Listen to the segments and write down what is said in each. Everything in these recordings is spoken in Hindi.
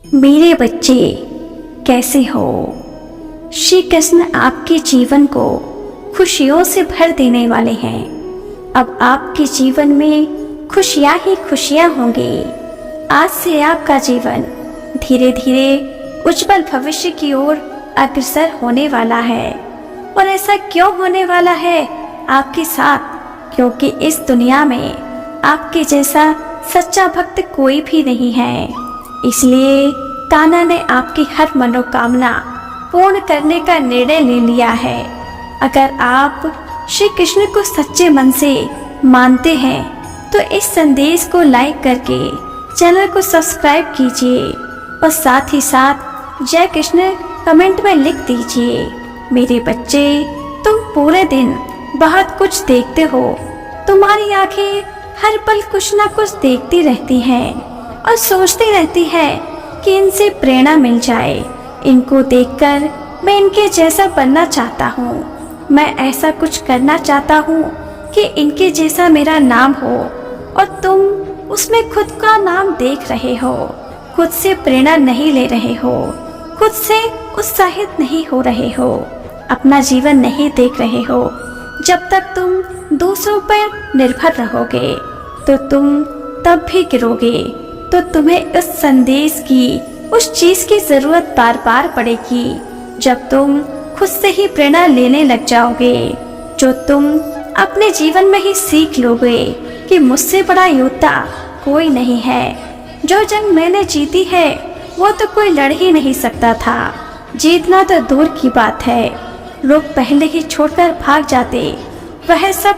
मेरे बच्चे कैसे हो। श्री कृष्ण आपके जीवन को खुशियों से भर देने वाले हैं। अब आपके जीवन में खुशियां ही खुशियां होंगी। आज से आपका जीवन धीरे धीरे उज्जवल भविष्य की ओर अग्रसर होने वाला है। और ऐसा क्यों होने वाला है आपके साथ? क्योंकि इस दुनिया में आपके जैसा सच्चा भक्त कोई भी नहीं है। इसलिए कान्हा ने आपकी हर मनोकामना पूर्ण करने का निर्णय ले लिया है। अगर आप श्री कृष्ण को सच्चे मन से मानते हैं तो इस संदेश को लाइक करके चैनल को सब्सक्राइब कीजिए और साथ ही साथ जय कृष्ण कमेंट में लिख दीजिए। मेरे बच्चे, तुम पूरे दिन बहुत कुछ देखते हो। तुम्हारी आंखें हर पल कुछ ना कुछ देखती रहती हैं और सोचती रहती है कि इनसे प्रेरणा मिल जाए। इनको देखकर मैं इनके जैसा बनना चाहता हूँ। मैं ऐसा कुछ करना चाहता हूँ कि इनके जैसा मेरा नाम हो। और तुम उसमें खुद का नाम देख रहे हो, खुद से प्रेरणा नहीं ले रहे हो, खुद से उत्साहित नहीं हो रहे हो, अपना जीवन नहीं देख रहे हो। जब तक तुम दूसरों पर निर्भर रहोगे तो तुम तब भी गिरोगे। तो तुम्हें उस संदेश की, उस चीज की जरूरत बार बार पड़ेगी जब तुम खुद से ही प्रेरणा लेने लग जाओगे। जो तुम अपने जीवन में ही सीख लोगे कि मुझसे बड़ा योद्धा कोई नहीं है। जो जंग मैंने जीती है वो तो कोई लड़ ही नहीं सकता था। जीतना तो दूर की बात है, लोग पहले ही छोड़कर भाग जाते। वह सब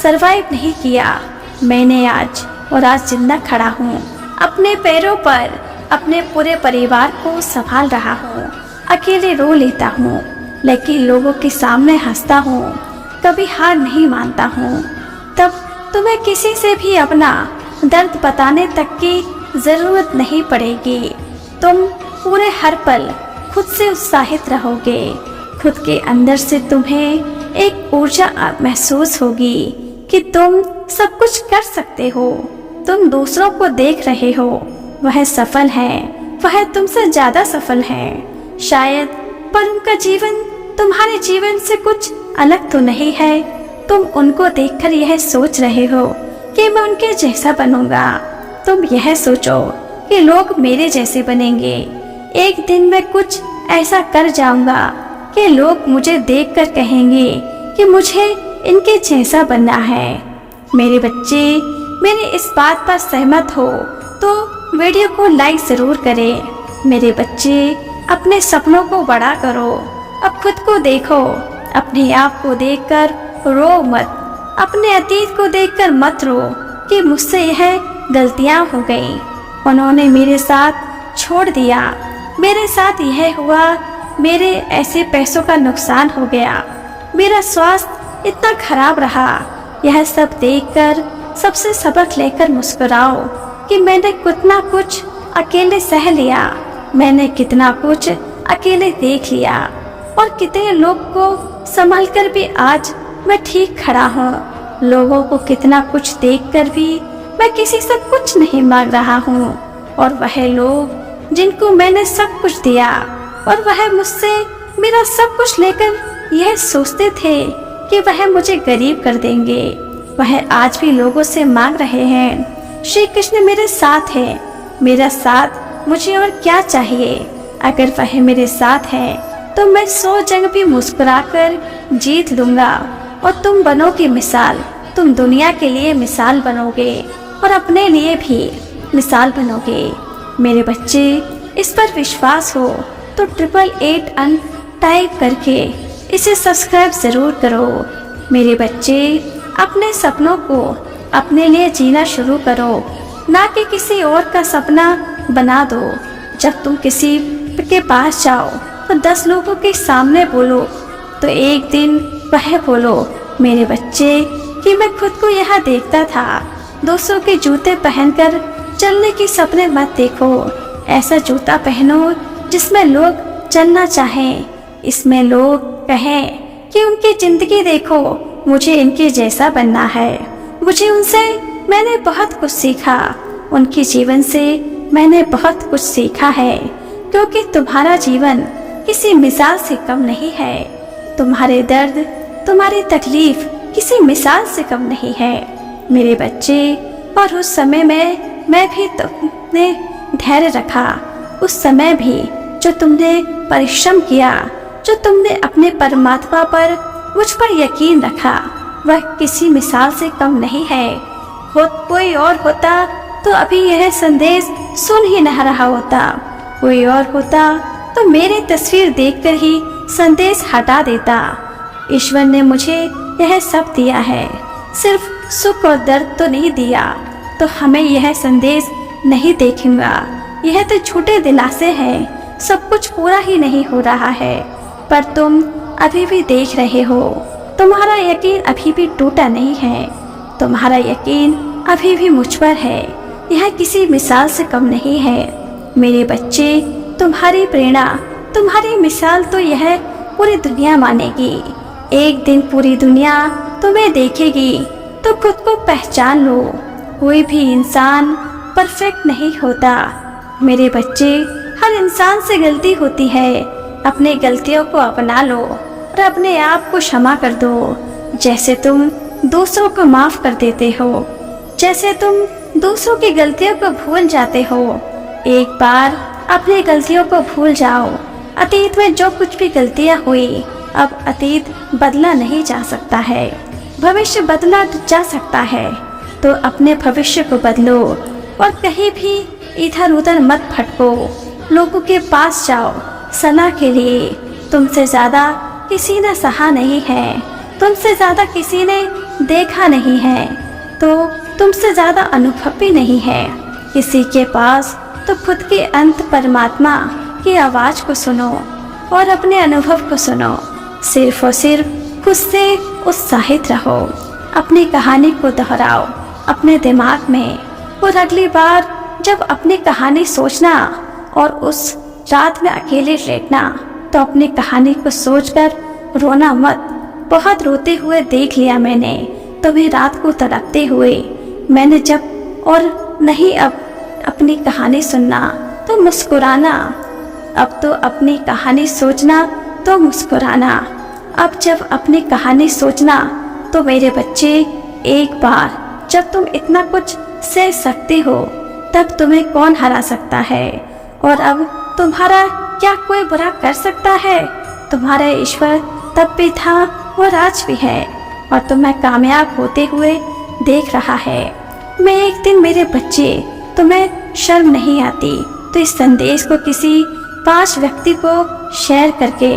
सरवाइव नहीं किया। मैंने आज जिंदा खड़ा हूँ, अपने पैरों पर अपने पूरे परिवार को संभाल रहा हूँ। अकेले रो लेता हूँ लेकिन लोगों के सामने हंसता हूँ। कभी हार नहीं मानता हूँ। तब तुम्हें किसी से भी अपना दर्द बताने तक की जरूरत नहीं पड़ेगी। तुम पूरे हर पल खुद से उत्साहित रहोगे। खुद के अंदर से तुम्हें एक ऊर्जा महसूस होगी कि तुम सब कुछ कर सकते हो। तुम दूसरों को देख रहे हो, वह सफल है, वह तुमसे ज्यादा सफल है शायद, पर उनका जीवन तुम्हारे जीवन से कुछ अलग तो नहीं है। तुम उनको देखकर यह सोच रहे हो कि मैं उनके जैसा बनूंगा। तुम यह सोचो कि लोग मेरे जैसे बनेंगे। एक दिन मैं कुछ ऐसा कर जाऊंगा कि लोग मुझे देखकर कहेंगे कि मुझे इनके जैसा बनना है। मेरे बच्चे, मेरी इस बात पर सहमत हो तो वीडियो को लाइक जरूर करें। मेरे बच्चे, अपने सपनों को बड़ा करो। अब खुद को देखो, अपने आप को देखकर रो मत। अपने अतीत को देखकर मत रो कि मुझसे यह गलतियां हो गई, उन्होंने मेरे साथ छोड़ दिया, मेरे साथ यह हुआ, मेरे ऐसे पैसों का नुकसान हो गया, मेरा स्वास्थ्य इतना खराब रहा। यह सब देखकर सबसे सबक लेकर मुस्कुराओ कि मैंने कितना कुछ अकेले सह लिया, मैंने कितना कुछ अकेले देख लिया और कितने लोग को संभालकर भी आज मैं ठीक खड़ा हूँ। लोगों को कितना कुछ देखकर भी मैं किसी से कुछ नहीं मांग रहा हूँ। और वह लोग जिनको मैंने सब कुछ दिया और वह मुझसे मेरा सब कुछ लेकर यह सोचते थे कि वह मुझे गरीब कर देंगे, वह आज भी लोगों से मांग रहे हैं। श्री कृष्ण मेरे साथ है, मेरा साथ मुझे और क्या चाहिए। अगर वह मेरे साथ है तो मैं 100 जंग भी मुस्कुराकर जीत लूंगा। और तुम बनोगे मिसाल, तुम दुनिया के लिए मिसाल बनोगे और अपने लिए भी मिसाल बनोगे। मेरे बच्चे, इस पर विश्वास हो तो 888 अंक टाइप करके इसे सब्सक्राइब जरूर करो। मेरे बच्चे, अपने सपनों को अपने लिए जीना शुरू करो, ना कि किसी और का सपना बना दो। जब तुम किसी के पास जाओ तो 10 लोगों के सामने बोलो तो एक दिन वह बोलो, मेरे बच्चे, कि मैं खुद को यहाँ देखता था। दूसरों के जूते पहनकर चलने के सपने मत देखो। ऐसा जूता पहनो जिसमें लोग चलना चाहें, इसमें लोग कहें कि उनकी जिंदगी देखो, मुझे इनके जैसा बनना है। मुझे उनसे मैंने बहुत कुछ सीखा, उनके जीवन से मैंने बहुत कुछ सीखा है, क्योंकि तुम्हारा जीवन किसी मिसाल से कम नहीं है। तुम्हारे दर्द, तुम्हारी तकलीफ किसी मिसाल से कम नहीं है मेरे बच्चे। और उस समय में मैं भी तुमने धैर्य रखा, उस समय भी जो तुमने परिश्रम किया, जो तुमने अपने परमात्मा पर, मुझ पर यकीन रखा, वह किसी मिसाल से कम नहीं है। कोई और होता तो अभी यह संदेश सुन ही न रहा होता। कोई और होता तो मेरी तस्वीर देखकर ही संदेश हटा देता। ईश्वर ने मुझे यह सब दिया है, सिर्फ सुख और दर्द तो नहीं दिया, तो हमें यह संदेश नहीं देखूंगा। यह तो झूठे दिलासे हैं, सब कुछ पूरा ही नहीं हो रहा है, पर तुम अभी भी देख रहे हो। तुम्हारा यकीन अभी भी टूटा नहीं है, तुम्हारा यकीन अभी भी मुझ पर है। यह किसी मिसाल से कम नहीं है मेरे बच्चे। तुम्हारी प्रेरणा, तुम्हारी मिसाल तो यह पूरी दुनिया मानेगी। एक दिन पूरी दुनिया तुम्हें देखेगी, तो खुद को पहचान लो। कोई भी इंसान परफेक्ट नहीं होता मेरे बच्चे। हर इंसान से गलती होती है। अपनी गलतियों को अपना लो और अपने आप को क्षमा कर दो, जैसे तुम दूसरों को माफ कर देते हो, जैसे तुम दूसरों की गलतियों को भूल जाते हो। एक बार अपनी गलतियों को भूल जाओ। अतीत में जो कुछ भी गलतियां हुई, अब अतीत बदला नहीं जा सकता है, भविष्य बदला जा सकता है। तो अपने भविष्य को बदलो और कहीं भी इधर उधर मत भटको। लोगों के पास जाओ सलाह के लिए। तुमसे ज्यादा किसी ने सहा नहीं है, तुमसे ज्यादा किसी ने देखा नहीं है, तो तुमसे ज्यादा अनुभव भी नहीं है किसी के पास। तो खुद के अंत परमात्मा की आवाज को सुनो और अपने अनुभव को सुनो। सिर्फ और सिर्फ खुद से उत्साहित रहो। अपनी कहानी को दोहराओ अपने दिमाग में, और अगली बार जब अपनी कहानी सोचना और उस रात में अकेले लेटना, तो अपनी कहानी को सोचकर रोना मत। बहुत रोते हुए देख लिया मैंने तुम्हें, रात को तड़पते हुए। मैंने जब और नहीं अब अपनी कहानी सुनना तो मुस्कुराना। अब तो अपनी कहानी सोचना तो मुस्कुराना। अब जब अपनी कहानी सोचना तो मेरे बच्चे, एक बार जब तुम इतना कुछ सह सकते हो, तब तुम्हें कौन हरा सकता है। और अब तुम्हारा क्या कोई बुरा कर सकता है। तुम्हारा ईश्वर तब भी था और आज भी है, और तुम्हें कामयाब होते हुए देख रहा है। मैं एक दिन मेरे बच्चे, तुम्हें शर्म नहीं आती तो इस संदेश को किसी 5 व्यक्ति को शेयर करके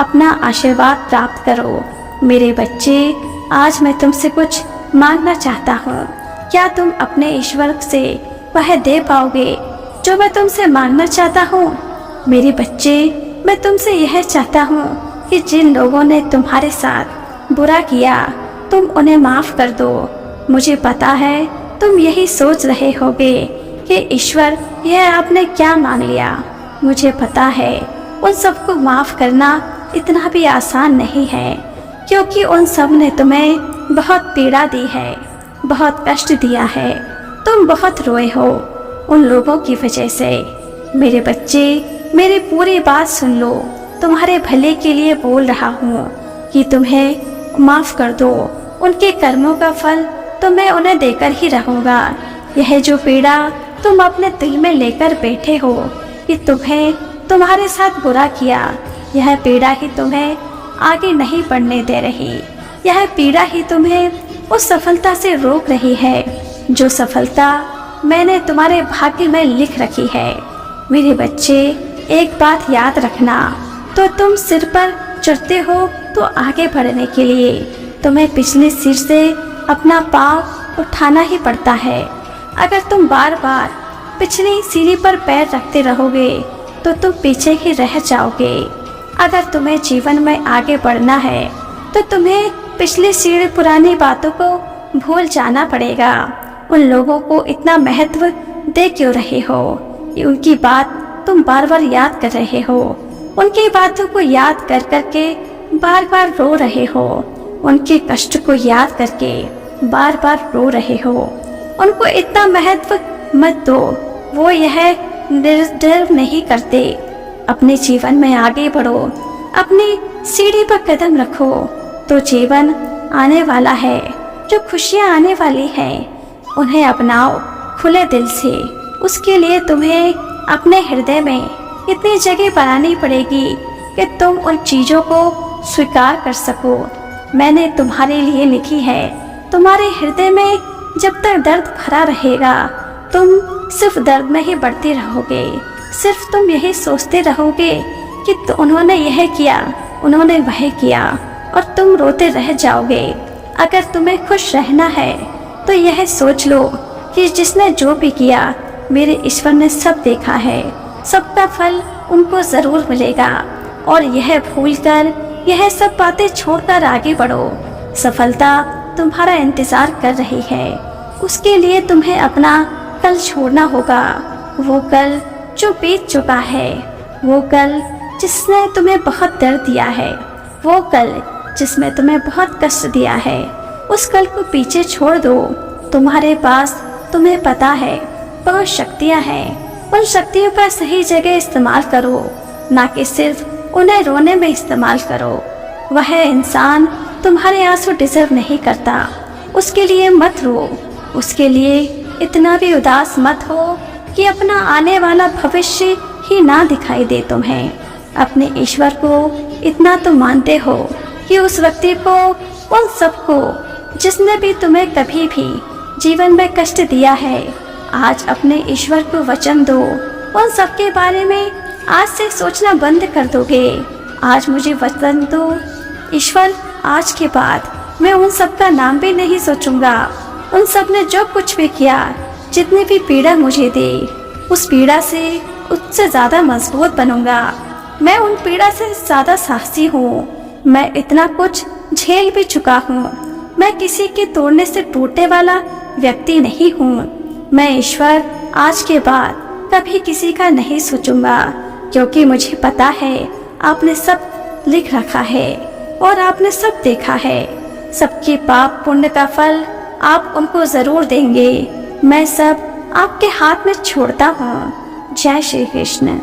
अपना आशीर्वाद प्राप्त करो। मेरे बच्चे, आज मैं तुमसे कुछ मांगना चाहता हूँ। क्या तुम अपने ईश्वर से वह दे पाओगे जो मैं तुमसे मांगना चाहता हूँ। मेरे बच्चे, मैं तुमसे यह चाहता हूँ कि जिन लोगों ने तुम्हारे साथ बुरा किया, तुम उन्हें माफ कर दो। मुझे पता है तुम यही सोच रहे होगे कि ईश्वर, यह आपने क्या मांग लिया। मुझे पता है उन सबको माफ करना इतना भी आसान नहीं है, क्योंकि उन सब ने तुम्हें बहुत पीड़ा दी है, बहुत कष्ट दिया है। तुम बहुत रोए हो उन लोगों की वजह से। मेरे बच्चे, मेरी पूरी बात सुन लो। तुम्हारे भले के लिए बोल रहा हूँ कि तुम्हें माफ कर दो। उनके कर्मों का फल तो मैं उन्हें देकर ही रहूँगा। यह जो पीड़ा तुम अपने दिल में लेकर बैठे हो कि तुम्हें तुम्हारे साथ बुरा किया, यह पीड़ा ही तुम्हें आगे नहीं बढ़ने दे रही। यह पीड़ा ही तुम्हें उस सफलता से रोक रही है जो सफलता मैंने तुम्हारे भाग्य में लिख रखी है। मेरे बच्चे, एक बात याद रखना, तो तुम सिर पर चढ़ते हो तो आगे बढ़ने के लिए तुम्हें पिछले सिर से अपना पाँव उठाना ही पड़ता है। अगर तुम बार बार पिछली सीढ़ी पर पैर रखते रहोगे तो तुम पीछे ही रह जाओगे। अगर तुम्हें जीवन में आगे बढ़ना है तो तुम्हें पिछली सीढ़ी पुरानी बातों को भूल जाना पड़ेगा। उन लोगों को इतना महत्व दे क्यों रहे हो? उनकी बात तुम बार बार याद कर रहे हो। उनकी बातों को याद कर करके बार बार रो रहे हो। उनके कष्ट को याद करके बार बार रो रहे हो। उनको इतना महत्व मत दो। वो यह निर्डर नहीं करते। अपने जीवन में आगे बढ़ो, अपनी सीढ़ी पर कदम रखो तो जीवन आने वाला है। जो खुशियाँ आने वाली हैं उन्हें अपनाओ खुले दिल से। उसके लिए तुम्हें अपने हृदय में इतनी जगह बनानी पड़ेगी कि तुम उन चीज़ों को स्वीकार कर सको। मैंने तुम्हारे लिए लिखी है। तुम्हारे हृदय में जब तक दर्द भरा रहेगा तुम सिर्फ दर्द में ही बढ़ते रहोगे। सिर्फ तुम यही सोचते रहोगे कि तो उन्होंने यह किया, उन्होंने वह किया, और तुम रोते रह जाओगे। अगर तुम्हें खुश रहना है तो यह सोच लो कि जिसने जो भी किया मेरे ईश्वर ने सब देखा है, सबका फल उनको जरूर मिलेगा। और यह भूलकर, यह सब बातें छोड़कर आगे बढ़ो। सफलता तुम्हारा इंतजार कर रही है। उसके लिए तुम्हें अपना कल छोड़ना होगा। वो कल जो बीत चुका है, वो कल जिसने तुम्हें बहुत दर्द दिया है, वो कल जिसमें तुम्हें बहुत कष्ट दिया है, उस कल को पीछे छोड़ दो। तुम्हारे पास, तुम्हें पता है, बहुत शक्तियाँ हैं। उन शक्तियों का सही जगह इस्तेमाल करो, ना कि सिर्फ उन्हें रोने में इस्तेमाल करो। वह इंसान तुम्हारे आंसू डिजर्व नहीं करता। उसके लिए मत रो। उसके लिए इतना भी उदास मत हो कि अपना आने वाला भविष्य ही ना दिखाई दे तुम्हें। अपने ईश्वर को इतना तो मानते हो कि उस व्यक्ति को, उन सबको जिसने भी तुम्हें कभी भी जीवन में कष्ट दिया है, आज अपने ईश्वर को वचन दो। उन सब के बारे में आज से सोचना बंद कर दोगे। आज मुझे वचन दो ईश्वर, आज के बाद मैं उन सब का नाम भी नहीं सोचूंगा। उन सब ने जो कुछ भी किया, जितनी भी पीड़ा मुझे दे, उस पीड़ा से उससे ज्यादा मजबूत बनूंगा। मैं उन पीड़ा से ज्यादा साहसी हूँ। मैं इतना कुछ झेल भी चुका हूँ। मैं किसी के तोड़ने से टूटने वाला व्यक्ति नहीं हूँ। मैं ईश्वर आज के बाद कभी किसी का नहीं सोचूंगा, क्योंकि मुझे पता है आपने सब लिख रखा है और आपने सब देखा है। सबके पाप पुण्य का फल आप उनको जरूर देंगे। मैं सब आपके हाथ में छोड़ता हूँ। जय श्री कृष्ण।